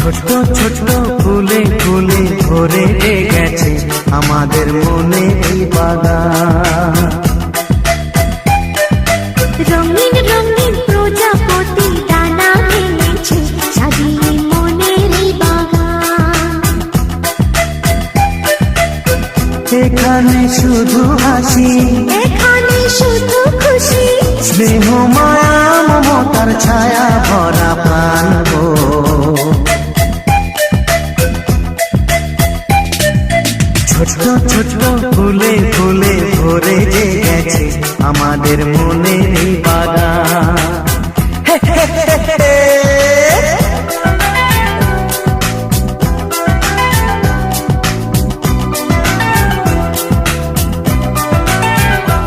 ছোট্ট ছোট্ট ফুলে ফুলে ভরে গেছে আমাদের মনে এই বাগান। রঙিন রঙিন প্রজাপতি ডানা মেলেছে সাজিয়ে মনের এই বাগান। এখানে শুধু হাসি, এখানে শুধু খুশি, স্নেহ মায়া মমতার ছায়া ভরা প্রাণ গো। ছোট্ট ছোট্ট ফুলে ফুলে ভরে গেছে আমাদের মনে এই বাগান।